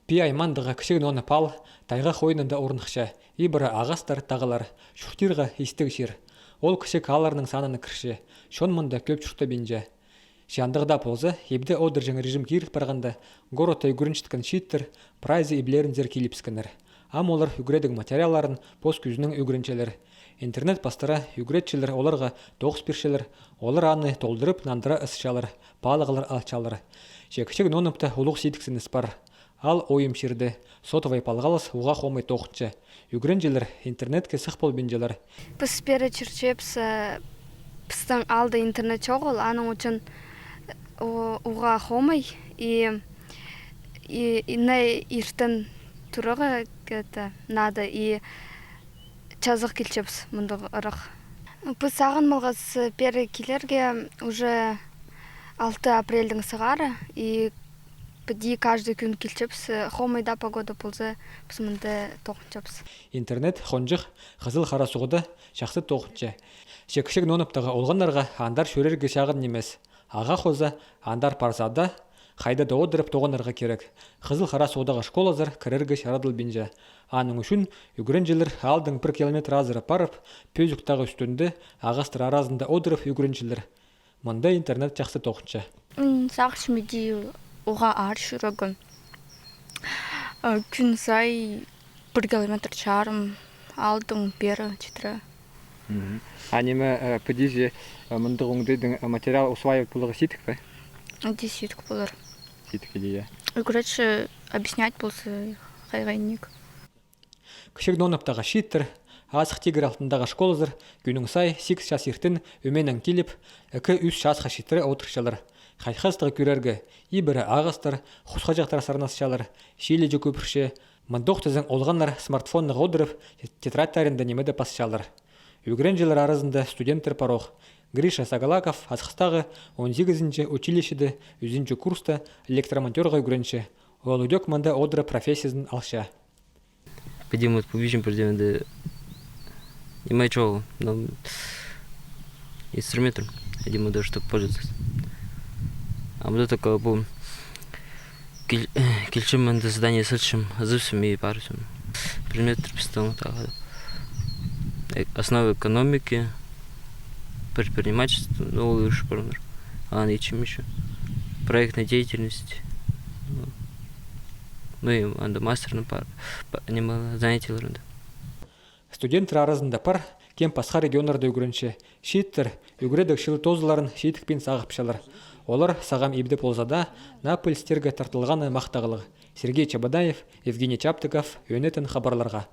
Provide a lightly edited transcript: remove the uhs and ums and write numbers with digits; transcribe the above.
Пи аймандыға кішігін оны пал, тайға қойнында орнықша, ибірі ағастар тағылар, шүқтирға истіг шир. Ол кішік аларының саныны кірші, шон мұнда көп шықты бенже. Жандығда ползы, ебді одыр жаңы режим кейріт барғанда, горота үгіріншіткін шиттір, прайзы иблерінзер келіпскінір. Ам олар үгіредіг материаларын пост күзінің үгіріншелер. Интернет пастыра үгіретчілер оларға тоғыс бершелер, олар аны толдырып нандыра ысшалар, палығылар алчалар. Жекішігін онымта ұлық сейдіксініс бар. Ал ойым шерді, сотовай палғалыс уға қомай тоқытшы. Үгіренжелер интернетке сық бол бенжелер. Біз бері жүрчепс, біздің алды интернет жоғыл, аның үшін уға қомай. И на иртін тұрығы нады, и чазық келчепс мұндығы ұрық. Біз ағын мұлғыз бері келерге уже 6 апрельдің сығары, и Пді каждый күн келчепс, хомайда погода болса, біз мұнда тоқынчапс. Интернет хонжық қызыл қара суғыда жақсы тоқытшы. Шекішік ноныптығы олғандарға андар шөрерге шағын немес. Аға қоза андар парсада қайда да одырып тоғынарға керек. Қызыл қара суғыдағы школазыр кірерге шарадыл бенже. Аның үшін үгіренжелер алдың 1 километр азыры парып, пөзіктағы үстінде ағастыр аразында одырып үгіренжелер. Мұнда интернет жақсы тоқытшы. Сақш меди уға ар жүрігім. Күн сай 1 километр чарым алдың бері жетірі. Анемі пөдеже мұндық оңдайдың материал усваивать бұлығы сетік бі? Де сетік бұлыр. Сетік едея. Үгіретші объяснять болсы қайғайник. Кішік доныптағы шиттір, асық тегір алтындағы школызыр, күнің сай 8 шас ертін өменің келіп, 2-3 шасқа шиттірі отыршалар. Қайқастығы көрерге, ибірі ағастыр, құсқа жақтар сарнасшалар, шейлі жө көпірше, мұндоқтызың олғанлар смартфонны ғодырып, тетрадтарында немеді пасшалар. Үгіренжелер арызында студенттер парох. Гриша Сагалаков асқыстағы 18-ші училищеді үзінші курста электромонтерға үгіренші. Ол үдек мында одыры профессиясын алша. Пойдем вот побежим, пойдем, да не мое чего, но инструментом, пойдем даже чтобы пользоваться. А мы такое был кельчим мы до задания сельчим, азывсим и парусим. Предмет пистол так. Основы экономики, предпринимательства, новый шпорнер, а не чем еще. Проектная деятельность. Ну и мастер на пар, немало занятий лырында. Студенттер арасында пар, кем пасқа регионларда үгірінші. Шиттір, үгіредік шылы тозыларын шиттікпен сағыпшалар. Олар сағам ебді болзада, Напольстерге тартылғаны мақтағылығы. Сергей Чабадаев, Евгений Чаптыков, Өнетін хабарларға.